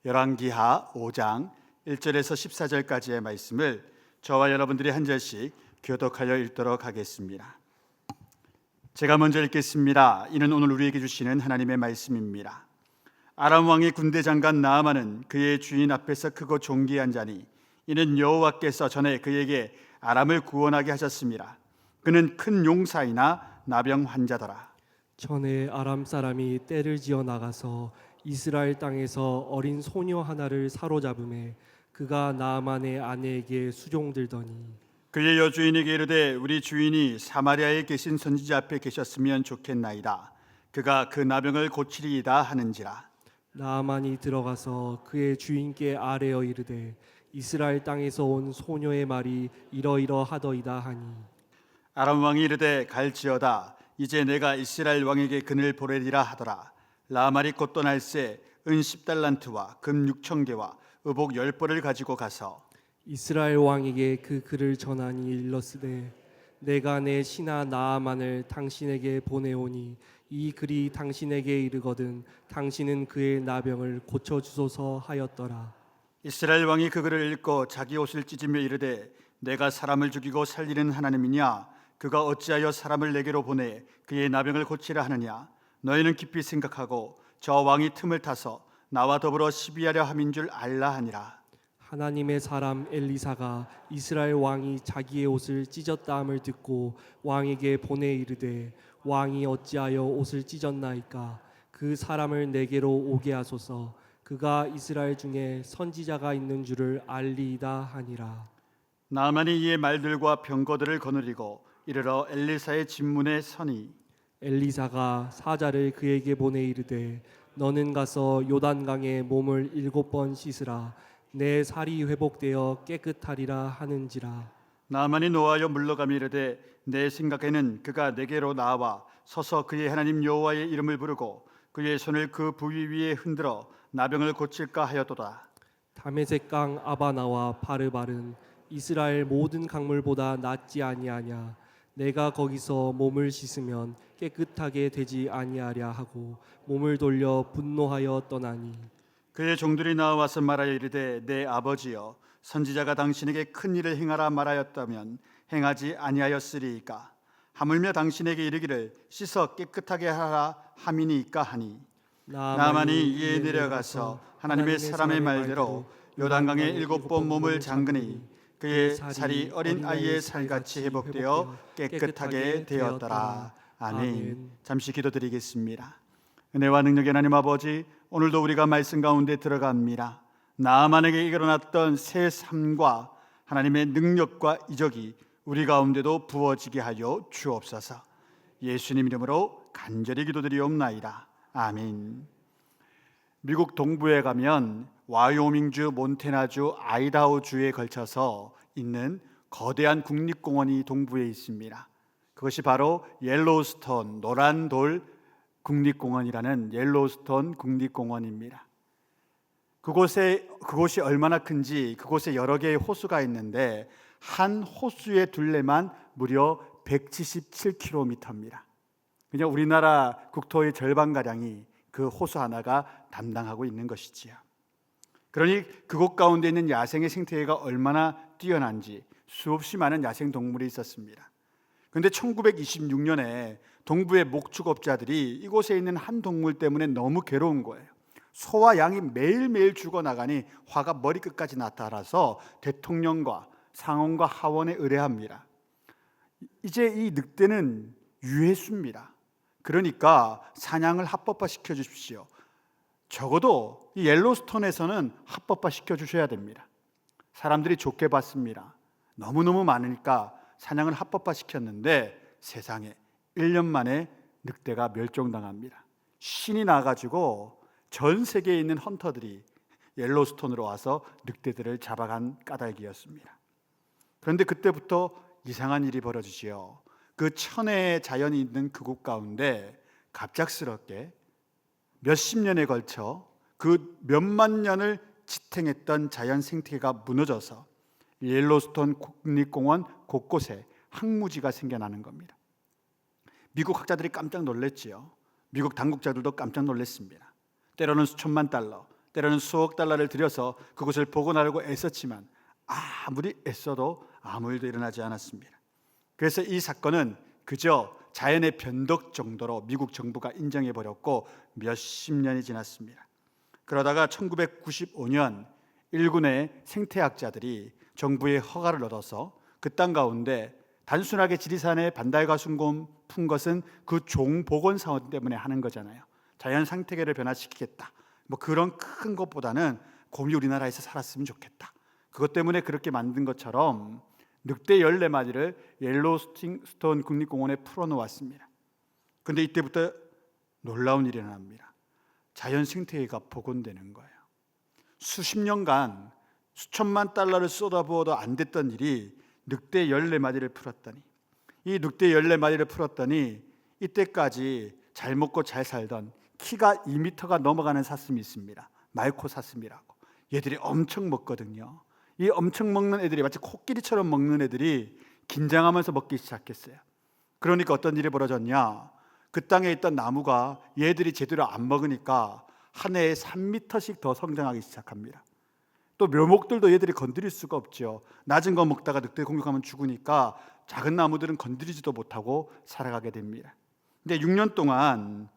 열왕기하 5장 1절에서 14절까지의 말씀을 저와 여러분들이 한 절씩 교독하여 읽도록 하겠습니다. 제가 먼저 읽겠습니다. 이는 오늘 우리에게 주시는 하나님의 말씀입니다. 아람 왕의 군대 장관 나아만은 그의 주인 앞에서 크고 존귀한 자니 이는 여호와께서 전에 그에게 아람을 구원하게 하셨습니다. 그는 큰 용사이나 나병 환자더라. 전에 아람 사람이 떼를 지어 나가서 이스라엘 땅에서 어린 소녀 하나를 사로잡음에 그가 나아만의 아내에게 수종들더니 그의 여주인에게 이르되 우리 주인이 사마리아에 계신 선지자 앞에 계셨으면 좋겠나이다. 그가 그 나병을 고치리이다 하는지라. 나아만이 들어가서 그의 주인께 아뢰어 이르되 이스라엘 땅에서 온 소녀의 말이 이러이러하더이다 하니 아람 왕이 이르되 갈지어다. 이제 내가 이스라엘 왕에게 그늘 보내리라 하더라. 나아만이 곧 떠날새 은 10달란트와 금 6,000개와 의복 10벌을 가지고 가서 이스라엘 왕에게 그 글을 전하니 일렀으되 내가 내 신하 나아만을 당신에게 보내오니 이 글이 당신에게 이르거든 당신은 그의 나병을 고쳐주소서 하였더라. 이스라엘 왕이 그 글을 읽고 자기 옷을 찢으며 이르되 내가 사람을 죽이고 살리는 하나님이냐? 그가 어찌하여 사람을 내게로 보내 그의 나병을 고치라 하느냐? 너희는 깊이 생각하고 저 왕이 틈을 타서 나와 더불어 시비하려 함인 줄 알라 하니라. 하나님의 사람 엘리사가 이스라엘 왕이 자기의 옷을 찢었다 함을 듣고 왕에게 보내 이르되 왕이 어찌하여 옷을 찢었나이까? 그 사람을 내게로 오게 하소서. 그가 이스라엘 중에 선지자가 있는 줄을 알리이다 하니라. 나아만이 이의 말들과 병거들을 거느리고 이르러 엘리사의 집문에 서니 엘리사가 사자를 그에게 보내 이르되 너는 가서 요단강에 몸을 7번 씻으라. 내 살이 회복되어 깨끗하리라 하는지라. 나아만이 노하여 물러가며 이르되 내 생각에는 그가 내게로 나와 서서 그의 하나님 여호와의 이름을 부르고 그의 손을 그 부위 위에 흔들어 나병을 고칠까 하였도다. 다메섹 강 아바나와 바르바른 이스라엘 모든 강물보다 낫지 아니하냐? 내가 거기서 몸을 씻으면 깨끗하게 되지 아니하랴 하고 몸을 돌려 분노하여 떠나니 그의 종들이 나와서 말하여 이르되 내 아버지여 선지자가 당신에게 큰 일을 행하라 말하였다면 행하지 아니하였으리이까? 하물며 당신에게 이르기를 씻어 깨끗하게 하라 함이니까 하니 나아만이 이에 내려가서 하나님의 사람의 말대로 요단강에 7번 몸을 잠그니 그의 살이 어린 아이의 살같이 회복되어 깨끗하게 되었더라. 아멘. 잠시 기도드리겠습니다. 은혜와 능력의 하나님 아버지, 오늘도 우리가 말씀 가운데 들어갑니다. 나아만에게 일어났던 새 삶과 하나님의 능력과 이적이 우리 가운데도 부어지게 하여 주옵소서. 예수님 이름으로 간절히 기도드리옵나이다. 아멘. 미국 동부에 가면 와이오밍주, 몬태나주, 아이다호주에 걸쳐서 있는 거대한 국립공원이 동부에 있습니다. 그것이 바로 옐로우스톤 노란돌 국립공원이라는 옐로우스톤 국립공원입니다. 그곳이 얼마나 큰지 그곳에 여러 개의 호수가 있는데 한 호수의 둘레만 무려 177km입니다. 그냥 우리나라 국토의 절반가량이 그 호수 하나가 담당하고 있는 것이지요. 그러니 그곳 가운데 있는 야생의 생태계가 얼마나 뛰어난지 수없이 많은 야생 동물이 있었습니다. 그런데 1926년에 동부의 목축업자들이 이곳에 있는 한 동물 때문에 너무 괴로운 거예요. 소와 양이 매일매일 죽어나가니 화가 머리끝까지 나타나서 대통령과 상원과 하원에 의뢰합니다. 이제 이 늑대는 유해수입니다. 그러니까 사냥을 합법화 시켜주십시오. 적어도 이 옐로스톤에서는 합법화 시켜주셔야 됩니다. 사람들이 좋게 봤습니다. 너무너무 많으니까 사냥을 합법화 시켰는데 세상에 1년 만에 늑대가 멸종당합니다. 신이 나가지고 전 세계에 있는 헌터들이 옐로스톤으로 와서 늑대들을 잡아간 까닭이었습니다. 그런데 그때부터 이상한 일이 벌어지지요. 그 천혜의 자연이 있는 그곳 가운데 갑작스럽게 몇십 년에 걸쳐 그 몇만 년을 지탱했던 자연 생태계가 무너져서 옐로스톤 국립공원 곳곳에 항무지가 생겨나는 겁니다. 미국 학자들이 깜짝 놀랐지요. 미국 당국자들도 깜짝 놀랐습니다. 때로는 수천만 달러, 때로는 수억 달러를 들여서 그곳을 복원하려고 애썼지만 아무리 애써도 아무 일도 일어나지 않았습니다. 그래서 이 사건은 그저 자연의 변덕 정도로 미국 정부가 인정해 버렸고 몇십 년이 지났습니다. 그러다가 1995년 일군의 생태학자들이 정부의 허가를 얻어서 그 땅 가운데 단순하게 지리산에 반달가순곰 푼 것은 그 종복원 사업 때문에 하는 거잖아요. 자연 생태계를 변화시키겠다. 뭐 그런 큰 것보다는 곰이 우리나라에서 살았으면 좋겠다. 그것 때문에 그렇게 만든 것처럼 늑대 14마리를 옐로스톤 국립공원에 풀어놓았습니다. 그런데 이때부터 놀라운 일이 일어납니다. 자연 생태계가 복원되는 거예요. 수십 년간 수천만 달러를 쏟아부어도 안 됐던 일이 늑대 14마리를 풀었더니, 이 늑대 14마리를 풀었더니 이때까지 잘 먹고 잘 살던 키가 2m가 넘어가는 사슴이 있습니다. 말코 사슴이라고. 얘들이 엄청 먹거든요. 이 엄청 먹는 애들이 마치 코끼리처럼 먹는 애들이 긴장하면서 먹기 시작했어요. 그러니까 어떤 일이 벌어졌냐? 그 땅에 있던 나무가 얘들이 제대로 안 먹으니까 한 해에 3m씩 더 성장하기 시작합니다. 또 묘목들도 얘들이 건드릴 수가 없죠. 낮은 거 먹다가 늑대 공격하면 죽으니까 작은 나무들은 건드리지도 못하고 살아가게 됩니다. 근데 6년 동안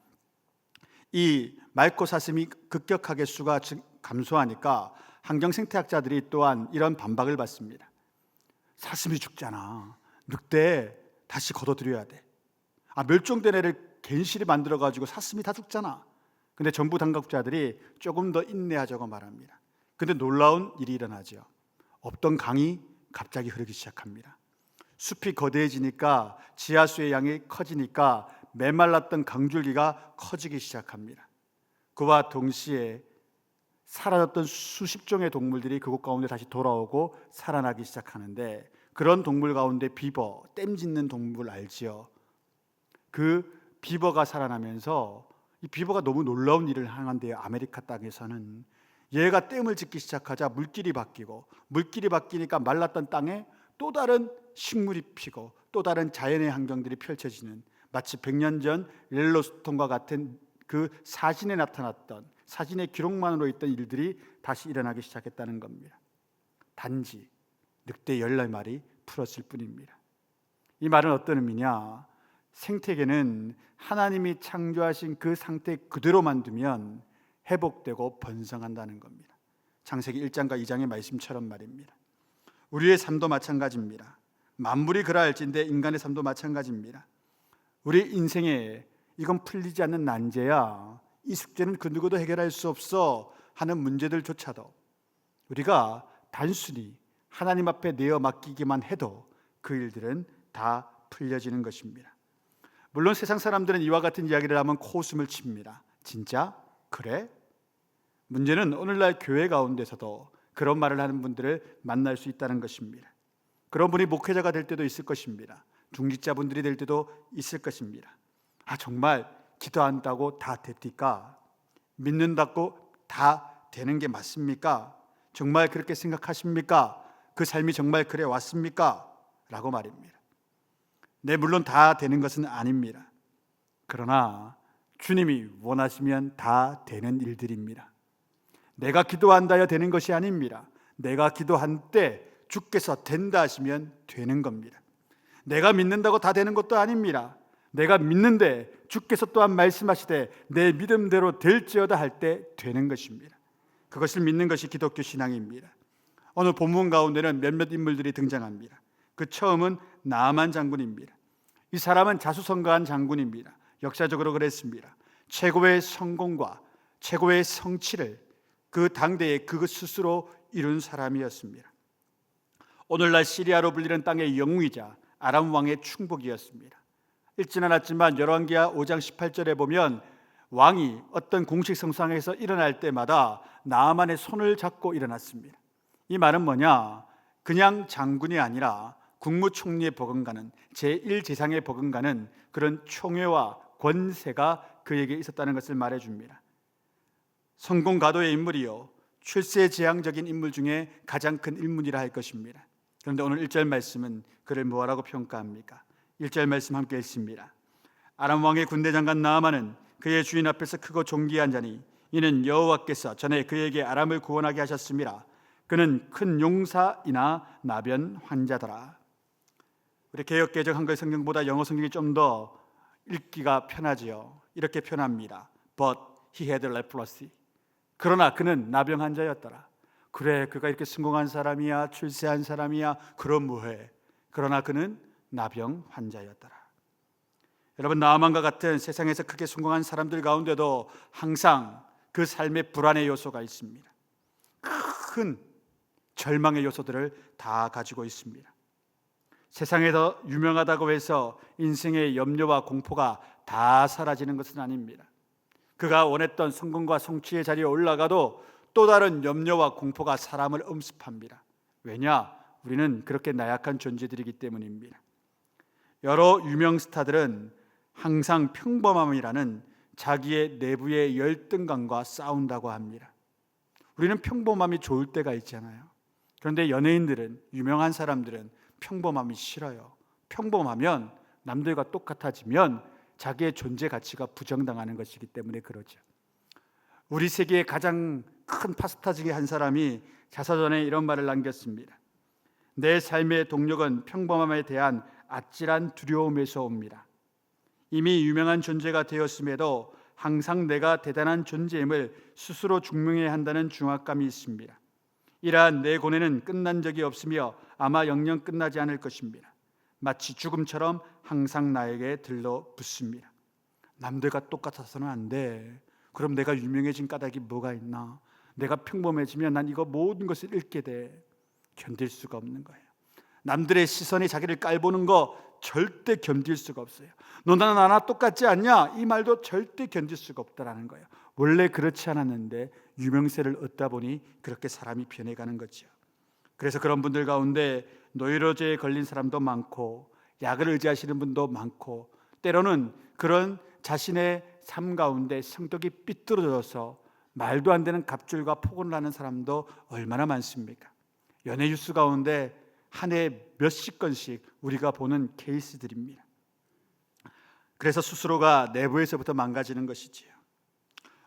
이 말코 사슴이 급격하게 수가 감소하니까 환경생태학자들이 또한 이런 반박을 받습니다. 사슴이 죽잖아. 늑대 다시 걷어들여야 돼. 멸종된 애를 괜시리 만들어가지고 사슴이 다 죽잖아. 근데 정부 당국자들이 조금 더 인내하자고 말합니다. 근데 놀라운 일이 일어나죠. 없던 강이 갑자기 흐르기 시작합니다. 숲이 거대해지니까 지하수의 양이 커지니까 메말랐던 강줄기가 커지기 시작합니다. 그와 동시에 사라졌던 수십 종의 동물들이 그곳 가운데 다시 돌아오고 살아나기 시작하는데, 그런 동물 가운데 비버, 댐 짓는 동물 알지요? 그 비버가 살아나면서 이 비버가 너무 놀라운 일을 하는데요. 아메리카 땅에서는 얘가 댐을 짓기 시작하자 물길이 바뀌고, 물길이 바뀌니까 말랐던 땅에 또 다른 식물이 피고 또 다른 자연의 환경들이 펼쳐지는, 마치 100년 전 옐로스톤과 같은 그 사진에 나타났던, 사진의 기록만으로 있던 일들이 다시 일어나기 시작했다는 겁니다. 단지 늑대 14마리 풀었을 뿐입니다. 이 말은 어떤 의미냐? 생태계는 하나님이 창조하신 그 상태 그대로 만두면 회복되고 번성한다는 겁니다. 창세기 1장과 2장의 말씀처럼 말입니다. 우리의 삶도 마찬가지입니다. 만물이 그러할진데 인간의 삶도 마찬가지입니다. 우리 인생에 이건 풀리지 않는 난제야, 이 숙제는 그 누구도 해결할 수 없어 하는 문제들조차도 우리가 단순히 하나님 앞에 내어 맡기기만 해도 그 일들은 다 풀려지는 것입니다. 물론 세상 사람들은 이와 같은 이야기를 하면 코웃음을 칩니다. 진짜? 그래? 문제는 오늘날 교회 가운데서도 그런 말을 하는 분들을 만날 수 있다는 것입니다. 그런 분이 목회자가 될 때도 있을 것입니다. 중직자분들이 될 때도 있을 것입니다. 정말 기도한다고 다 됩니까? 믿는다고 다 되는 게 맞습니까? 정말 그렇게 생각하십니까? 그 삶이 정말 그래 왔습니까? 라고 말입니다. 네, 물론 다 되는 것은 아닙니다. 그러나 주님이 원하시면 다 되는 일들입니다. 내가 기도한다야 되는 것이 아닙니다. 내가 기도한 때 주께서 된다 하시면 되는 겁니다. 내가 믿는다고 다 되는 것도 아닙니다. 내가 믿는데 주께서 또한 말씀하시되 내 믿음대로 될지어다 할 때 되는 것입니다. 그것을 믿는 것이 기독교 신앙입니다. 오늘 본문 가운데는 몇몇 인물들이 등장합니다. 그 처음은 나아만 장군입니다. 이 사람은 자수성가한 장군입니다. 역사적으로 그랬습니다. 최고의 성공과 최고의 성취를 그 당대에 그것 스스로 이룬 사람이었습니다. 오늘날 시리아로 불리는 땅의 영웅이자 아람 왕의 충복이었습니다. 읽진 않았지만 열왕기하 5장 18절에 보면 왕이 어떤 공식 성상에서 일어날 때마다 나아만의 손을 잡고 일어났습니다. 이 말은 뭐냐? 그냥 장군이 아니라 국무총리에 버금가는 제1제상에 버금가는 그런 총회와 권세가 그에게 있었다는 것을 말해줍니다. 성공가도의 인물이요, 출세지향적인 인물 중에 가장 큰 인물이라 할 것입니다. 그런데 오늘 1절 말씀은 그를 뭐라고 평가합니까? 1절 말씀 함께 읽습니다. 아람 왕의 군대 장관 나아만은 그의 주인 앞에서 크고 존귀한 자니 이는 여호와께서 전에 그에게 아람을 구원하게 하셨음이라. 그는 큰 용사이나 나변 환자더라. 우리 개역개정 한글 성경보다 영어 성경이 좀 더 읽기가 편하지요. 이렇게 표현합니다. But he had leprosy. 그러나 그는 나병 환자였더라. 그래, 그가 이렇게 성공한 사람이야, 출세한 사람이야, 그럼 뭐해. 그러나 그는 나병 환자였더라. 여러분, 나아만과 같은 세상에서 크게 성공한 사람들 가운데도 항상 그 삶의 불안의 요소가 있습니다. 큰 절망의 요소들을 다 가지고 있습니다. 세상에서 유명하다고 해서 인생의 염려와 공포가 다 사라지는 것은 아닙니다. 그가 원했던 성공과 성취의 자리에 올라가도 또 다른 염려와 공포가 사람을 엄습합니다. 왜냐? 우리는 그렇게 나약한 존재들이기 때문입니다. 여러 유명 스타들은 항상 평범함이라는 자기의 내부의 열등감과 싸운다고 합니다. 우리는 평범함이 좋을 때가 있잖아요. 그런데 연예인들은, 유명한 사람들은 평범함이 싫어요. 평범하면 남들과 똑같아지면 자기의 존재 가치가 부정당하는 것이기 때문에 그러죠. 우리 세계의 가장 큰 파스타 중에 한 사람이 자서전에 이런 말을 남겼습니다. 내 삶의 동력은 평범함에 대한 아찔한 두려움에서 옵니다. 이미 유명한 존재가 되었음에도 항상 내가 대단한 존재임을 스스로 증명해야 한다는 중압감이 있습니다. 이러한 내 고뇌는 끝난 적이 없으며 아마 영영 끝나지 않을 것입니다. 마치 죽음처럼 항상 나에게 들러붙습니다. 남들과 똑같아서는 안 돼. 그럼 내가 유명해진 까닭이 뭐가 있나? 내가 평범해지면 난 이거 모든 것을 잃게 돼. 견딜 수가 없는 거예요. 남들의 시선이 자기를 깔보는 거 절대 견딜 수가 없어요. 너나 나나 똑같지 않냐? 이 말도 절대 견딜 수가 없다라는 거예요. 원래 그렇지 않았는데 유명세를 얻다 보니 그렇게 사람이 변해가는 거죠. 그래서 그런 분들 가운데 노이로제에 걸린 사람도 많고 약을 의지하시는 분도 많고 때로는 그런 자신의 삶 가운데 성격이 삐뚤어져서 말도 안 되는 갑질과 폭언을 하는 사람도 얼마나 많습니까? 연예 뉴스 가운데 한 해에 몇십 건씩 우리가 보는 케이스들입니다. 그래서 스스로가 내부에서부터 망가지는 것이지요.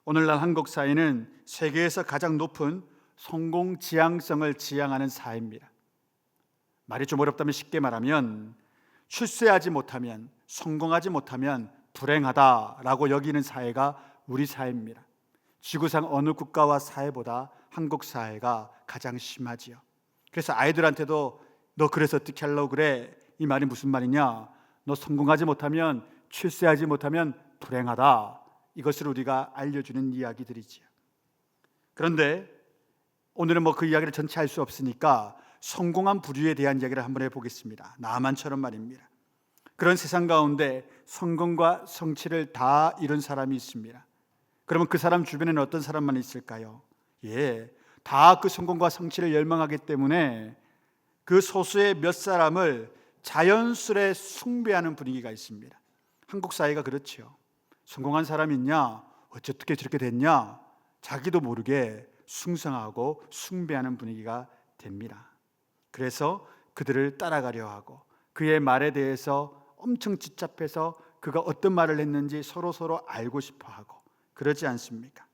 오늘날 한국 사회는 세계에서 가장 높은 성공 지향성을 지향하는 사회입니다. 말이 좀 어렵다면 쉽게 말하면 출세하지 못하면, 성공하지 못하면 불행하다라고 여기는 사회가 우리 사회입니다. 지구상 어느 국가와 사회보다 한국 사회가 가장 심하지요. 그래서 아이들한테도 너 그래서 어떻게 하려고 그래? 이 말이 무슨 말이냐? 너 성공하지 못하면, 출세하지 못하면 불행하다. 이것을 우리가 알려주는 이야기들이지요. 그런데 오늘은 그 이야기를 전체 할 수 없으니까 성공한 부류에 대한 이야기를 한번 해보겠습니다. 나만처럼 말입니다. 그런 세상 가운데 성공과 성취를 다 이룬 사람이 있습니다. 그러면 그 사람 주변에는 어떤 사람만 있을까요? 다 그 성공과 성취를 열망하기 때문에 그 소수의 몇 사람을 자연스레 숭배하는 분위기가 있습니다. 한국 사회가 그렇죠. 성공한 사람이 있냐? 어떻게 저렇게 됐냐? 자기도 모르게 숭상하고 숭배하는 분위기가 됩니다. 그래서 그들을 따라가려 하고 그의 말에 대해서 엄청 집착해서 그가 어떤 말을 했는지 서로 알고 싶어 하고 그러지 않습니까?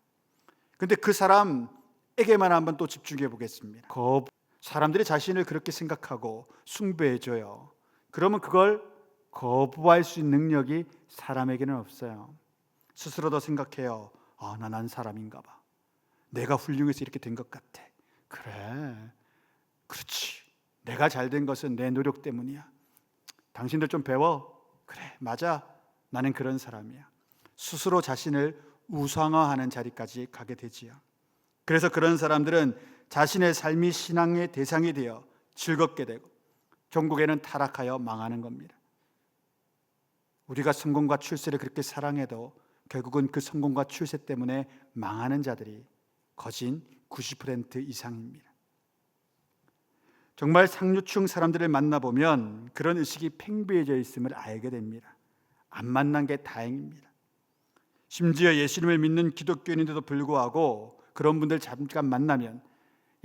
근데 그 사람에게만 한번 또 집중해 보겠습니다. 사람들이 자신을 그렇게 생각하고 숭배해줘요. 그러면 그걸 거부할 수 있는 능력이 사람에게는 없어요. 스스로도 생각해요. 난 사람인가 봐. 내가 훌륭해서 이렇게 된 것 같아. 그래, 그렇지. 내가 잘 된 것은 내 노력 때문이야. 당신들 좀 배워. 그래, 맞아. 나는 그런 사람이야. 스스로 자신을 우상화하는 자리까지 가게 되지요. 그래서 그런 사람들은 자신의 삶이 신앙의 대상이 되어 즐겁게 되고 결국에는 타락하여 망하는 겁니다. 우리가 성공과 출세를 그렇게 사랑해도 결국은 그 성공과 출세 때문에 망하는 자들이 거진 90% 이상입니다. 정말 상류층 사람들을 만나보면 그런 의식이 팽배해져 있음을 알게 됩니다. 안 만난 게 다행입니다. 심지어 예수님을 믿는 기독교인인데도 불구하고 그런 분들 잠깐 만나면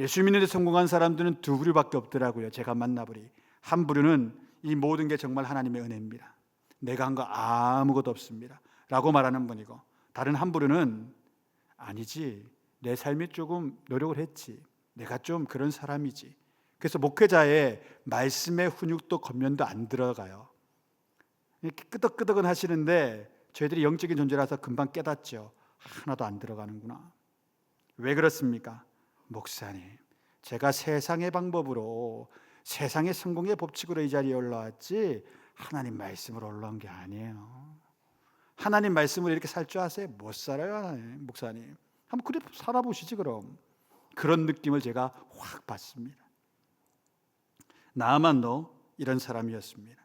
예수 믿는 데 성공한 사람들은 두 부류밖에 없더라고요. 제가 만나보리. 한 부류는 이 모든 게 정말 하나님의 은혜입니다. 내가 한 거 아무것도 없습니다 라고 말하는 분이고, 다른 한 부류는 아니지, 내 삶이 조금 노력을 했지, 내가 좀 그런 사람이지. 그래서 목회자의 말씀의 훈육도 겉면도 안 들어가요. 이렇게 끄덕끄덕은 하시는데 저희들이 영적인 존재라서 금방 깨닫죠. 하나도 안 들어가는구나. 왜 그렇습니까? 목사님, 제가 세상의 방법으로, 세상의 성공의 법칙으로 이 자리에 올라왔지 하나님 말씀으로 올라온 게 아니에요. 하나님 말씀으로 이렇게 살 줄 아세요? 못 살아요, 목사님. 한번 그래 살아보시지 그럼. 그런 느낌을 제가 확 받습니다. 나만도 이런 사람이었습니다.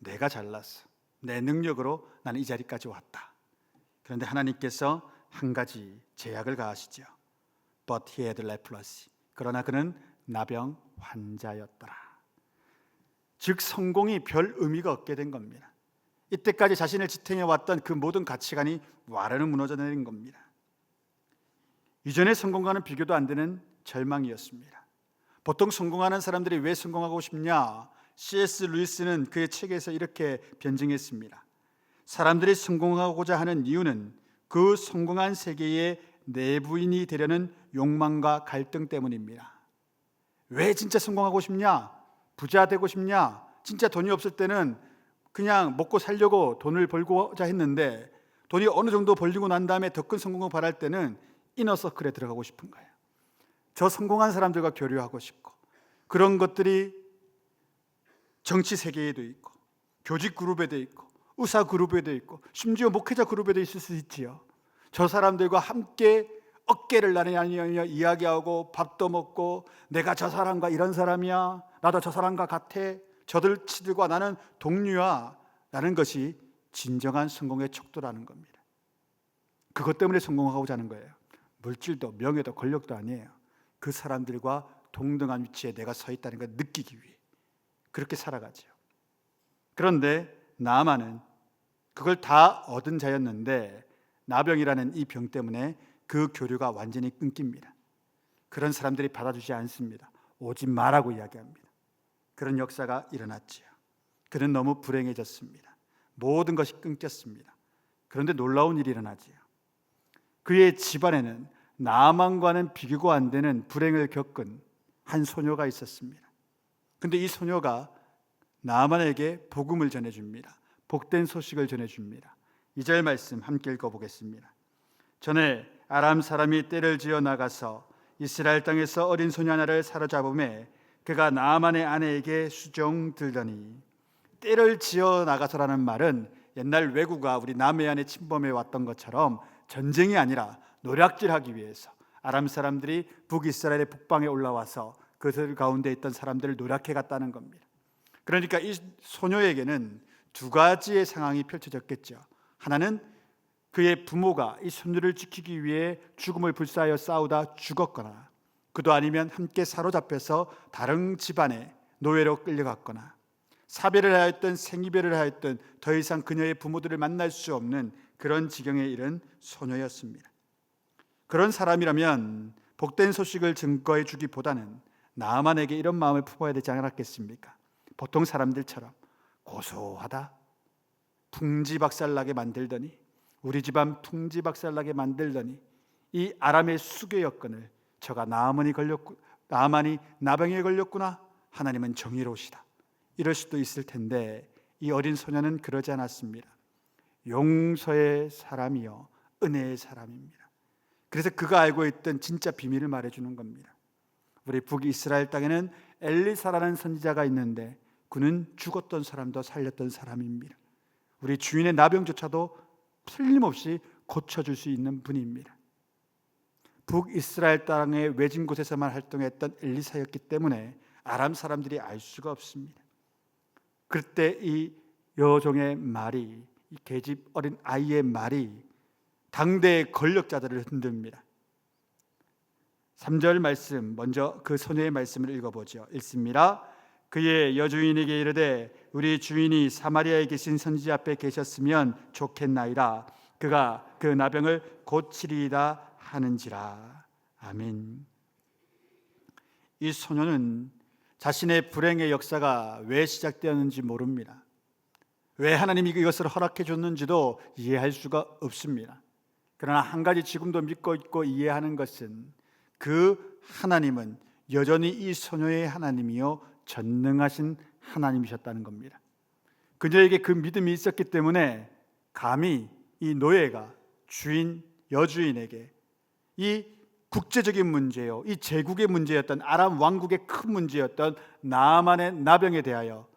내가 잘났어, 내 능력으로 나는 이 자리까지 왔다. 그런데 하나님께서 한 가지 제약을 가하시죠. But he had leprosy. 그러나 그는 나병 환자였더라. 즉 성공이 별 의미가 없게 된 겁니다. 이때까지 자신을 지탱해 왔던 그 모든 가치관이 와르르 무너져 내린 겁니다. 이전의 성공과는 비교도 안 되는 절망이었습니다. 보통 성공하는 사람들이 왜 성공하고 싶냐? C.S. 루이스는 그의 책에서 이렇게 변증했습니다. 사람들이 성공하고자 하는 이유는 그 성공한 세계의 내부인이 되려는 욕망과 갈등 때문입니다. 왜 진짜 성공하고 싶냐? 부자 되고 싶냐? 진짜 돈이 없을 때는 그냥 먹고 살려고 돈을 벌고자 했는데 돈이 어느 정도 벌리고 난 다음에 더 큰 성공을 바랄 때는 이너서클에 들어가고 싶은 거예요. 저 성공한 사람들과 교류하고 싶고, 그런 것들이 정치 세계에도 있고, 교직 그룹에도 있고, 의사 그룹에도 있고, 심지어 목회자 그룹에도 있을 수 있지요. 저 사람들과 함께 어깨를 나란히 이야기하고 밥도 먹고, 내가 저 사람과 이런 사람이야, 나도 저 사람과 같아, 저들과 나는 동료야 라는 것이 진정한 성공의 척도라는 겁니다. 그것 때문에 성공하고자 하는 거예요. 물질도 명예도 권력도 아니에요. 그 사람들과 동등한 위치에 내가 서 있다는 걸 느끼기 위해 그렇게 살아가죠. 그런데 나아만은 그걸 다 얻은 자였는데 나병이라는 이 병 때문에 그 교류가 완전히 끊깁니다. 그런 사람들이 받아주지 않습니다. 오지 말라고 이야기합니다. 그런 역사가 일어났지요. 그는 너무 불행해졌습니다. 모든 것이 끊겼습니다. 그런데 놀라운 일이 일어나지요. 그의 집안에는 나아만과는 비교가 안 되는 불행을 겪은 한 소녀가 있었습니다. 그런데 이 소녀가 나아만에게 복음을 전해줍니다. 복된 소식을 전해줍니다. 2절 말씀 함께 읽어보겠습니다. 전에 아람 사람이 떼를 지어 나가서 이스라엘 땅에서 어린 소녀 하나를 사로잡음에 그가 나아만의 아내에게 수종 들더니, 떼를 지어 나가서라는 말은 옛날 왜구가 우리 남해 안에 침범해 왔던 것처럼 전쟁이 아니라 노략질하기 위해서 아람 사람들이 북이스라엘의 북방에 올라와서 그들 가운데 있던 사람들을 노략해 갔다는 겁니다. 그러니까 이 소녀에게는 두 가지의 상황이 펼쳐졌겠죠. 하나는 그의 부모가 이 손녀를 지키기 위해 죽음을 불사하여 싸우다 죽었거나, 그도 아니면 함께 사로잡혀서 다른 집안에 노예로 끌려갔거나, 사별을 하였든 생이별을 하였든 더 이상 그녀의 부모들을 만날 수 없는 그런 지경에 이른 소녀였습니다. 그런 사람이라면 복된 소식을 증거해 주기보다는 나아만에게 이런 마음을 품어야 되지 않았겠습니까? 보통 사람들처럼 고소하다, 풍지박살나게 만들더니, 우리 집안 풍지박살나게 만들더니 이 아람의 수괴 여건을 저가 나아만이 나병에 걸렸구나, 하나님은 정의로우시다, 이럴 수도 있을 텐데 이 어린 소녀는 그러지 않았습니다. 용서의 사람이요 은혜의 사람입니다. 그래서 그가 알고 있던 진짜 비밀을 말해주는 겁니다. 우리 북이스라엘 땅에는 엘리사라는 선지자가 있는데 그는 죽었던 사람도 살렸던 사람입니다. 우리 주인의 나병조차도 틀림없이 고쳐줄 수 있는 분입니다. 북이스라엘 땅의 외진 곳에서만 활동했던 엘리사였기 때문에 아람 사람들이 알 수가 없습니다. 그때 이 여종의 말이, 이 계집 어린 아이의 말이 당대의 권력자들을 흔듭니다. 3절 말씀, 먼저 그 소녀의 말씀을 읽어보죠. 읽습니다. 그의 여주인에게 이르되 우리 주인이 사마리아에 계신 선지자 앞에 계셨으면 좋겠나이다. 그가 그 나병을 고치리이다 하는지라. 아멘. 이 소녀는 자신의 불행의 역사가 왜 시작되었는지 모릅니다. 왜 하나님이 이것을 허락해 줬는지도 이해할 수가 없습니다. 그러나 한 가지 지금도 믿고 있고 이해하는 것은 그 하나님은 여전히 이 소녀의 하나님이요 전능하신 하나님이셨다는 겁니다. 그녀에게 그 믿음이 있었기 때문에 감히 이 노예가 주인 여주인에게 이 국제적인 문제요, 이 제국의 문제였던 아람 왕국의 큰 문제였던 나아만의 나병에 대하여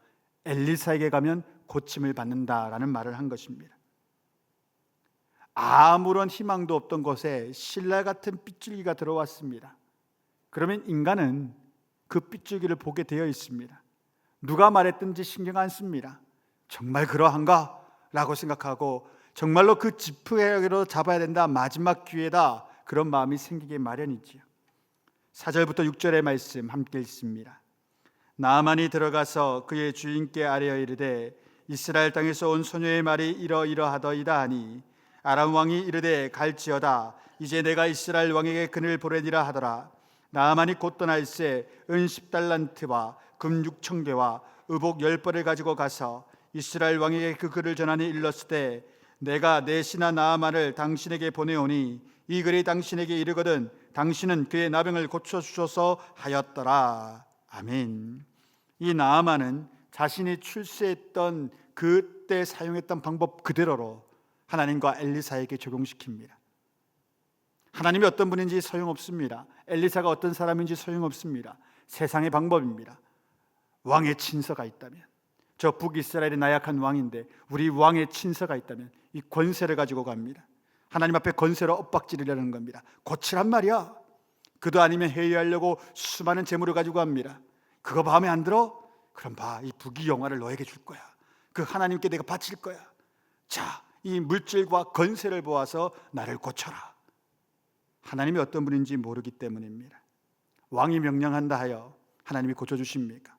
엘리사에게 가면 고침을 받는다라는 말을 한 것입니다. 아무런 희망도 없던 곳에 신라 같은 빗줄기가 들어왔습니다. 그러면 인간은 그 빗줄기를 보게 되어 있습니다. 누가 말했든지 신경 안 씁니다. 정말 그러한가? 라고 생각하고 정말로 그 지푸라기로 잡아야 된다, 마지막 기회다, 그런 마음이 생기기 마련이지요. 4절부터 6절의 말씀 함께 읽습니다. 나아만이 들어가서 그의 주인께 아뢰어 이르되 이스라엘 땅에서 온 소녀의 말이 이러이러하더이다 하니 아람 왕이 이르되 갈지어다. 이제 내가 이스라엘 왕에게 그를 보내니라 하더라. 나아만이 곧 떠날새 은 10달란트와 금 6,000개와 의복 10벌을 가지고 가서 이스라엘 왕에게 그 글을 전하니 일렀으되 내가 내 신하 나아만을 당신에게 보내오니 이 글이 당신에게 이르거든 당신은 그의 나병을 고쳐주소서 하였더라. 아멘. 이 나아만은 자신이 출세했던 그때 사용했던 방법 그대로로 하나님과 엘리사에게 적용시킵니다. 하나님이 어떤 분인지 소용없습니다. 엘리사가 어떤 사람인지 소용없습니다. 세상의 방법입니다. 왕의 친서가 있다면, 저 북이스라엘의 나약한 왕인데 우리 왕의 친서가 있다면 이 권세를 가지고 갑니다. 하나님 앞에 권세로 엇박지르려는 겁니다. 고치란 말이야. 그도 아니면 회유하려고 수많은 재물을 가지고 갑니다. 그거 마음에 안 들어? 그럼 봐, 이 북이 영화를 너에게 줄 거야. 그 하나님께 내가 바칠 거야. 자, 이 물질과 권세를 보아서 나를 고쳐라. 하나님이 어떤 분인지 모르기 때문입니다. 왕이 명령한다 하여 하나님이 고쳐주십니까?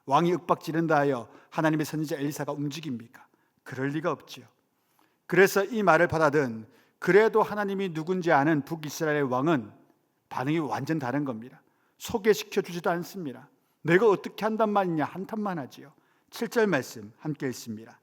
왕이 윽박지른다 하여 하나님의 선지자 엘리사가 움직입니까? 그럴 리가 없지요. 그래서 이 말을 받아든 그래도 하나님이 누군지 아는 북이스라엘의 왕은 반응이 완전 다른 겁니다. 소개시켜 주지도 않습니다. 내가 어떻게 한단 말이냐 한탄만 하지요. 7절 말씀 함께 읽습니다.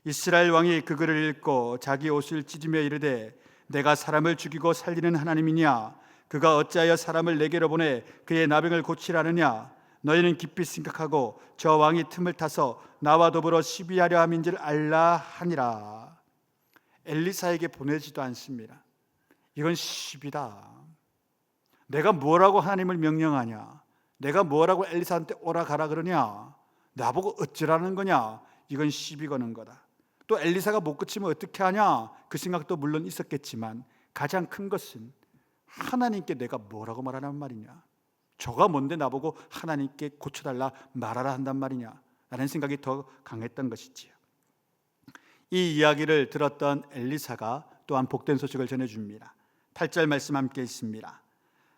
이스라엘 왕이 그 글을 읽고 자기 옷을 찢으며 이르되 내가 사람을 죽이고 살리는 하나님이냐? 그가 어찌하여 사람을 내게로 보내 그의 나병을 고치라느냐? 너희는 깊이 생각하고 저 왕이 틈을 타서 나와 더불어 시비하려 함인 줄 알라 하니라. 엘리사에게 보내지도 않습니다. 이건 시비다. 내가 뭐라고 하나님을 명령하냐? 내가 뭐라고 엘리사한테 오라 가라 그러냐? 나보고 어찌라는 거냐? 이건 시비 거는 거다. 또 엘리사가 못 고치면 어떻게 하냐? 그 생각도 물론 있었겠지만 가장 큰 것은 하나님께 내가 뭐라고 말하란 말이냐? 저가 뭔데 나보고 하나님께 고쳐달라 말하라 한단 말이냐? 라는 생각이 더 강했던 것이지요. 이 이야기를 들었던 엘리사가 또한 복된 소식을 전해줍니다. 8절 말씀 함께 있습니다.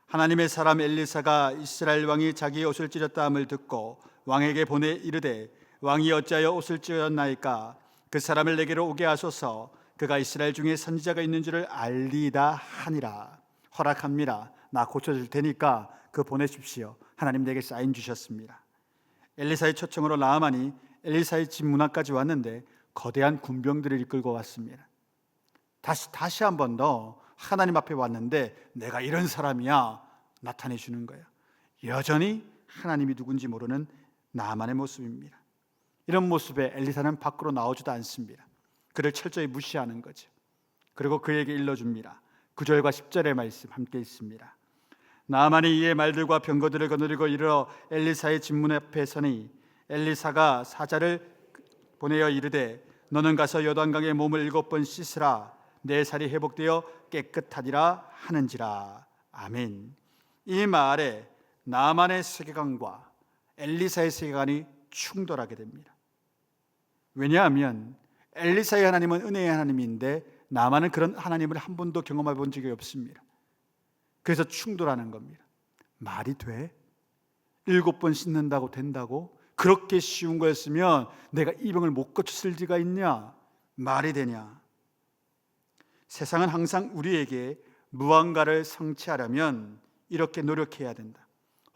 하나님의 사람 엘리사가 이스라엘 왕이 자기의 옷을 찢었다 함을 듣고 왕에게 보내 이르되 왕이 어찌하여 옷을 찢었나이까? 그 사람을 내게로 오게 하소서. 그가 이스라엘 중에 선지자가 있는 줄을 알리다 하니라. 허락합니다. 나 고쳐줄 테니까 그 보내십시오. 하나님 내게 사인 주셨습니다. 엘리사의 초청으로 나아만이 엘리사의 집 문 앞까지 왔는데 거대한 군병들을 이끌고 왔습니다. 다시 한 번 더 하나님 앞에 왔는데 내가 이런 사람이야 나타내 주는 거예요. 여전히 하나님이 누군지 모르는 나아만의 모습입니다. 이런 모습에 엘리사는 밖으로 나오지도 않습니다. 그를 철저히 무시하는 거죠. 그리고 그에게 일러줍니다. 9절과 10절의 말씀 함께 있습니다. 나아만이 이에 말들과 병거들을 거느리고 이르러 엘리사의 집문 앞에 서니 엘리사가 사자를 보내어 이르되 너는 가서 요단강에 몸을 7번 씻으라. 내 살이 회복되어 깨끗하리라 하는지라. 아멘. 이 말에 나아만의 세계관과 엘리사의 세계관이 충돌하게 됩니다. 왜냐하면 엘리사의 하나님은 은혜의 하나님인데 나아만은 그런 하나님을 한 번도 경험해 본 적이 없습니다. 그래서 충돌하는 겁니다. 말이 돼? 7번 씻는다고 된다고? 그렇게 쉬운 거였으면 내가 이 병을 못 고쳤을 리가 있냐? 말이 되냐? 세상은 항상 우리에게 무언가를 성취하려면 이렇게 노력해야 된다.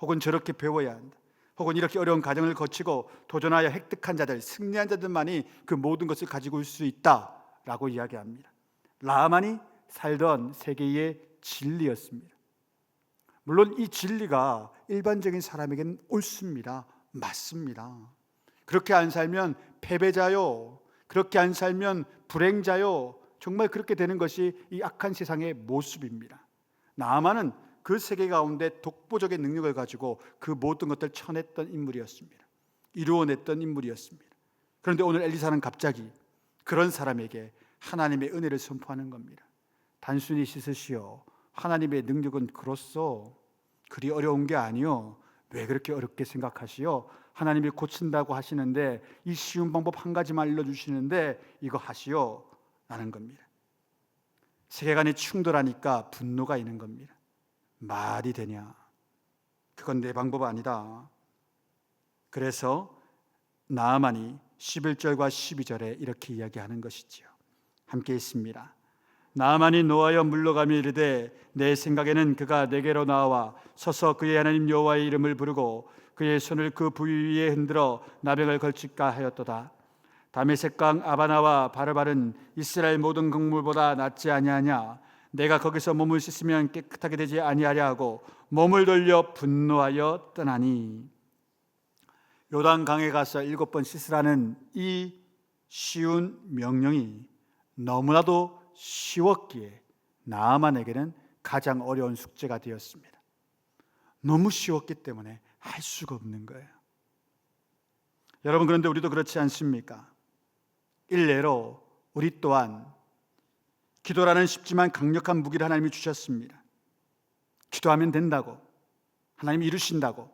혹은 저렇게 배워야 한다. 혹은 이렇게 어려운 과정을 거치고 도전하여 획득한 자들, 승리한 자들만이 그 모든 것을 가지고 올 수 있다라고 이야기합니다. 나아만이 살던 세계의 진리였습니다. 물론 이 진리가 일반적인 사람에게는 옳습니다. 맞습니다. 그렇게 안 살면 패배자요, 그렇게 안 살면 불행자요, 정말 그렇게 되는 것이 이 악한 세상의 모습입니다. 나아만은 그 세계 가운데 독보적인 능력을 가지고 그 모든 것들을 쳐냈던 인물이었습니다. 이루어냈던 인물이었습니다. 그런데 오늘 엘리사는 갑자기 그런 사람에게 하나님의 은혜를 선포하는 겁니다. 단순히 씻으시오. 하나님의 능력은 그렇소. 그리 어려운 게 아니요. 왜 그렇게 어렵게 생각하시오? 하나님이 고친다고 하시는데 이 쉬운 방법 한 가지만 알려주시는데 이거 하시오 라는 겁니다. 세계관이 충돌하니까 분노가 있는 겁니다. 말이 되냐? 그건 내 방법 아니다. 그래서 나아만이 11절과 12절에 이렇게 이야기하는 것이지요. 함께 있습니다. 나아만이 노하여 물러가며 이르되 내 생각에는 그가 내게로 나와 서서 그의 하나님 여호와의 이름을 부르고 그의 손을 그 부위 위에 흔들어 나병을 걸칠까 하였도다. 다메섹강 아바나와 바르발은 이스라엘 모든 강물보다 낫지 아니하냐? 내가 거기서 몸을 씻으면 깨끗하게 되지 아니하랴 하고 몸을 돌려 분노하여 떠나니. 요단강에 가서 7번 씻으라는 이 쉬운 명령이 너무나도 쉬웠기에 나아만에게는 가장 어려운 숙제가 되었습니다. 너무 쉬웠기 때문에 할 수가 없는 거예요. 여러분, 그런데 우리도 그렇지 않습니까? 일례로 우리 또한 기도라는 쉽지만 강력한 무기를 하나님이 주셨습니다. 기도하면 된다고, 하나님이 이루신다고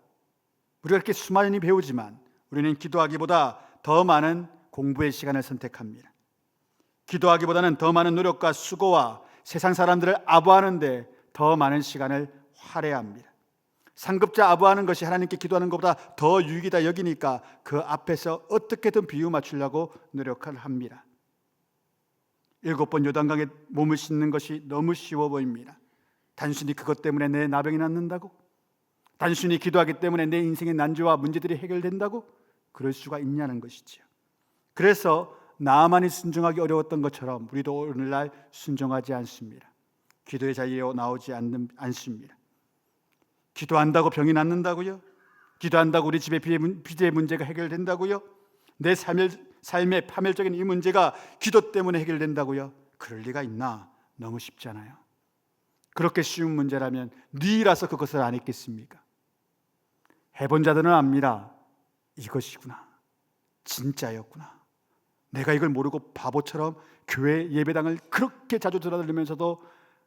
우리가 이렇게 수많이 배우지만 우리는 기도하기보다 더 많은 공부의 시간을 선택합니다. 기도하기보다는 더 많은 노력과 수고와 세상 사람들을 아부하는데 더 많은 시간을 할애합니다. 상급자 아부하는 것이 하나님께 기도하는 것보다 더 유익이다 여기니까 그 앞에서 어떻게든 비유 맞추려고 노력을 합니다. 7번 요단강에 몸을 씻는 것이 너무 쉬워 보입니다. 단순히 그것 때문에 내 나병이 낫는다고? 단순히 기도하기 때문에 내 인생의 난조와 문제들이 해결된다고? 그럴 수가 있냐는 것이지요. 그래서 나아만이 순종하기 어려웠던 것처럼 우리도 오늘날 순종하지 않습니다. 기도의 자리에 나오지 않습니다. 기도한다고 병이 낫는다고요? 기도한다고 우리 집의 비대 문제가 해결된다고요? 내 삶의 파멸적인 이 문제가 기도 때문에 해결된다고요? 그럴 리가 있나? 너무 쉽잖아요. 그렇게 쉬운 문제라면 니라서 그것을 안 했겠습니까? 해본 자들은 압니다. 이것이구나. 진짜였구나. 내가 이걸 모르고 바보처럼 교회 예배당을 그렇게 자주 들어다니면서도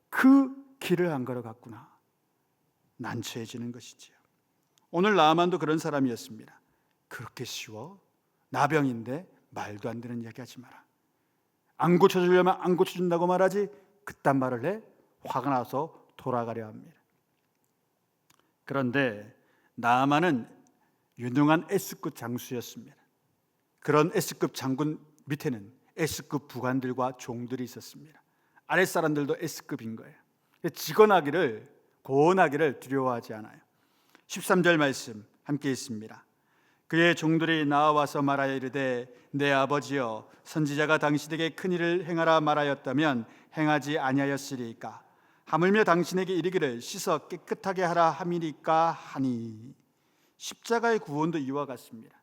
그 길을 안 걸어갔구나. 난처해지는 것이지요. 오늘 나아만도 그런 사람이었습니다. 그렇게 쉬워? 나병인데 말도 안 되는 이야기하지 마라. 안 고쳐주려면 안 고쳐준다고 말하지 그딴 말을 해? 화가 나서 돌아가려 합니다. 그런데 나아만은 유능한 S급 장수였습니다. 그런 S급 장군 밑에는 S급 부관들과 종들이 있었습니다. 아랫사람들도 S급인 거예요. 직언하기를 고언하기를 두려워하지 않아요. 13절 말씀 함께 있습니다. 그의 종들이 나와서 말하여 이르되 내 아버지여 선지자가 당신에게 큰 일을 행하라 말하였다면 행하지 아니하였으리이까 하물며 당신에게 이르기를 씻어 깨끗하게 하라 함이니까 하니. 십자가의 구원도 이와 같습니다.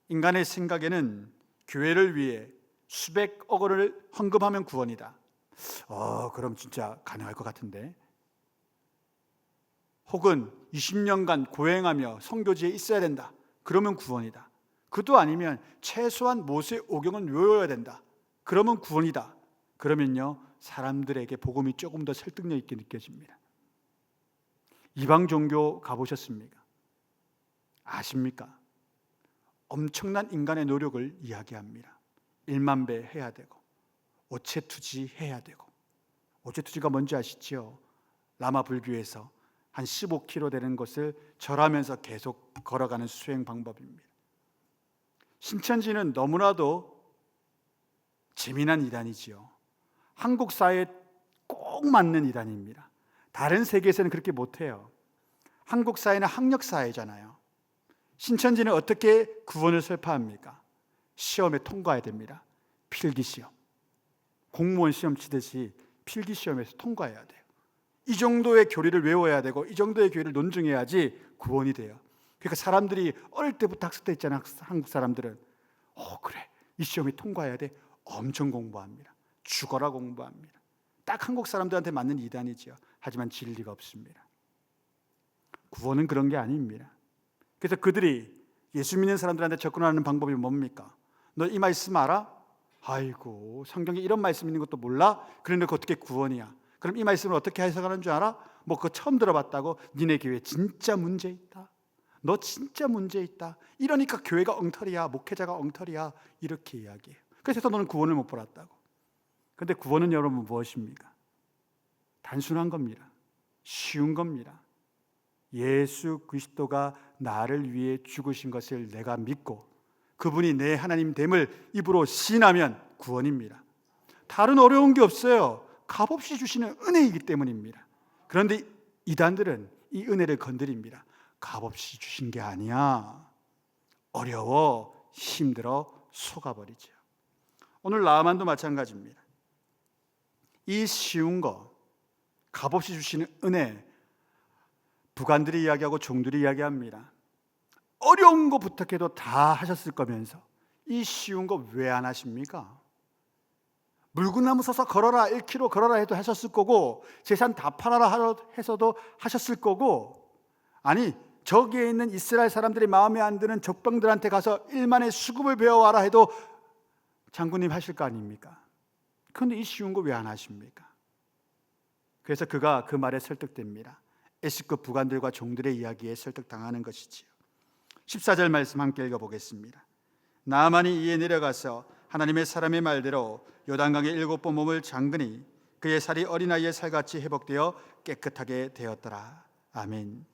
인간의 생각에는 교회를 위해 수백억 원을 헌금하면 구원이다. 그럼 진짜 가능할 것 같은데. 혹은 20년간 고행하며 선교지에 있어야 된다. 그러면 구원이다. 그도 아니면 최소한 모세 오경은 외워야 된다. 그러면 구원이다. 그러면요 사람들에게 복음이 조금 더 설득력 있게 느껴집니다. 이방 종교 가보셨습니까? 아십니까? 엄청난 인간의 노력을 이야기합니다. 1만 배 해야 되고 오체투지 해야 되고. 오체투지가 뭔지 아시죠? 라마 불교에서 한 15km 되는 것을 절하면서 계속 걸어가는 수행 방법입니다. 신천지는 너무나도 재미난 이단이지요. 한국 사회에 꼭 맞는 이단입니다. 다른 세계에서는 그렇게 못해요. 한국 사회는 학력 사회잖아요. 신천지는 어떻게 구원을 설파합니까? 시험에 통과해야 됩니다. 필기 시험. 공무원 시험 치듯이 필기 시험에서 통과해야 돼요. 이 정도의 교리를 외워야 되고 이 정도의 교리를 논증해야지 구원이 돼요. 그러니까 사람들이 어릴 때부터 학습돼 있잖아요. 한국 사람들은 그래, 이 시험에 통과해야 돼. 엄청 공부합니다. 죽어라 공부합니다. 딱 한국 사람들한테 맞는 이단이죠. 하지만 진리가 없습니다. 구원은 그런 게 아닙니다. 그래서 그들이 예수 믿는 사람들한테 접근하는 방법이 뭡니까? 너 이 말씀 알아? 아이고, 성경에 이런 말씀 있는 것도 몰라? 그런데 그 어떻게 구원이야? 그럼 이 말씀을 어떻게 해석하는 줄 알아? 뭐 그거 처음 들어봤다고? 니네 교회 진짜 문제 있다. 너 진짜 문제 있다. 이러니까 교회가 엉터리야, 목회자가 엉터리야, 이렇게 이야기해요. 그래서 너는 구원을 못 받았다고. 그런데 구원은 여러분 무엇입니까? 단순한 겁니다. 쉬운 겁니다. 예수 그리스도가 나를 위해 죽으신 것을 내가 믿고 그분이 내 하나님 됨을 입으로 시인하면 구원입니다. 다른 어려운 게 없어요. 값없이 주시는 은혜이기 때문입니다. 그런데 이단들은 이 은혜를 건드립니다. 값없이 주신 게 아니야. 어려워, 힘들어, 속아버리죠. 오늘 나아만도 마찬가지입니다. 이 쉬운 거, 값없이 주시는 은혜, 부관들이 이야기하고 종들이 이야기합니다. 어려운 거 부탁해도 다 하셨을 거면서 이 쉬운 거 왜 안 하십니까? 물구나무 서서 걸어라, 1km 걸어라 해도 하셨을 거고, 재산 다 팔아라 해서도 하셨을 거고, 아니 저기에 있는 이스라엘 사람들이 마음에 안 드는 적병들한테 가서 1만의 수급을 배워와라 해도 장군님 하실 거 아닙니까? 그런데 이 쉬운 거 왜 안 하십니까? 그래서 그가 그 말에 설득됩니다. S급 부관들과 종들의 이야기에 설득당하는 것이지요. 14절 말씀 함께 읽어보겠습니다. 나아만이 이에 내려가서 하나님의 사람의 말대로 요단강에 7번 몸을 잠그니 그의 살이 어린아이의 살같이 회복되어 깨끗하게 되었더라. 아멘.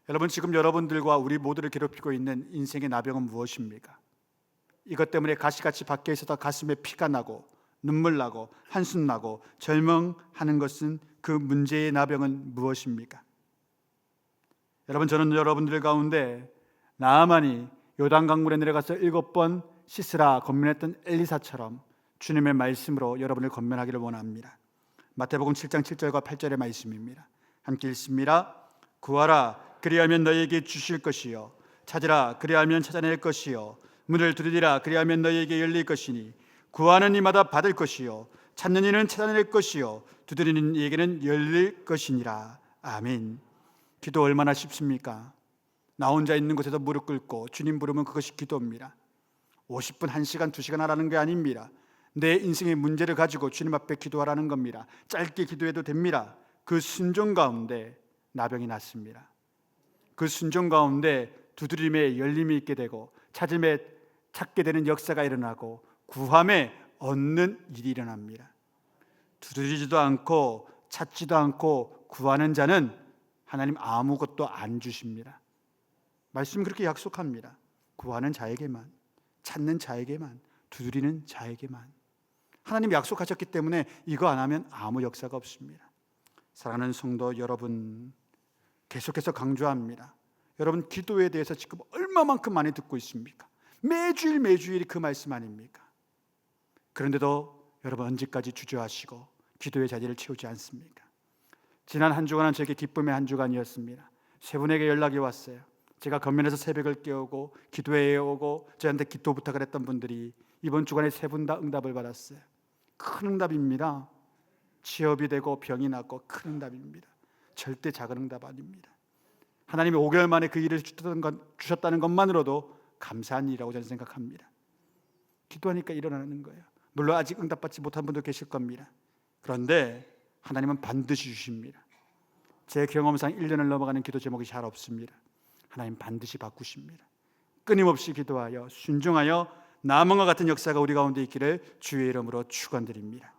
여러분, 지금 여러분들과 우리 모두를 괴롭히고 있는 인생의 나병은 무엇입니까? 이것 때문에 가시같이 밖에 있어서 가슴에 피가 나고 눈물 나고 한숨 나고 절망하는 것은, 그 문제의 나병은 무엇입니까? 여러분, 저는 여러분들 가운데 나아만이 요단강물에 내려가서 7번 씻으라 권면했던 엘리사처럼 주님의 말씀으로 여러분을 권면하기를 원합니다. 마태복음 7장 7절과 8절의 말씀입니다. 함께 읽습니다. 구하라, 그리하면 너희에게 주실 것이요, 찾으라, 그리하면 찾아낼 것이요, 문을 두드리라, 그리하면 너희에게 열릴 것이니 구하는 이마다 받을 것이요, 찾는 이는 찾아낼 것이요, 두드리는 이에게는 열릴 것이니라. 아멘. 기도 얼마나 쉽습니까? 나 혼자 있는 곳에서 무릎 꿇고 주님 부르면 그것이 기도입니다. 50분, 1시간, 2시간 하라는 게 아닙니다. 내 인생의 문제를 가지고 주님 앞에 기도하라는 겁니다. 짧게 기도해도 됩니다. 그 순종 가운데 나병이 났습니다. 그 순종 가운데 두드림에 열림이 있게 되고 찾음에 찾게 되는 역사가 일어나고 구함에 얻는 일이 일어납니다. 두드리지도 않고 찾지도 않고 구하는 자는 하나님 아무것도 안 주십니다. 말씀 그렇게 약속합니다. 구하는 자에게만, 찾는 자에게만, 두드리는 자에게만. 하나님 약속하셨기 때문에 이거 안 하면 아무 역사가 없습니다. 사랑하는 성도 여러분, 계속해서 강조합니다. 여러분, 기도에 대해서 지금 얼마만큼 많이 듣고 있습니까? 매주일이 그 말씀 아닙니까? 그런데도 여러분, 언제까지 주저하시고 기도의 자리를 채우지 않습니까? 지난 한 주간은 저에게 기쁨의 한 주간이었습니다. 세 분에게 연락이 왔어요. 제가 건면에서 새벽을 깨우고 기도회에 오고 저한테 기도 부탁을 했던 분들이 이번 주간에 세 분 다 응답을 받았어요. 큰 응답입니다. 취업이 되고 병이 낫고 큰 응답입니다. 절대 작은 응답 아닙니다. 하나님이 5개월 만에 그 일을 주셨다는 것만으로도 감사한 일이라고 저는 생각합니다. 기도하니까 일어나는 거예요. 물론 아직 응답받지 못한 분도 계실 겁니다. 그런데 하나님은 반드시 주십니다. 제 경험상 1년을 넘어가는 기도 제목이 잘 없습니다. 하나님 반드시 바꾸십니다. 끊임없이 기도하여 순종하여 나만과 같은 역사가 우리 가운데 있기를 주의 이름으로 축원드립니다.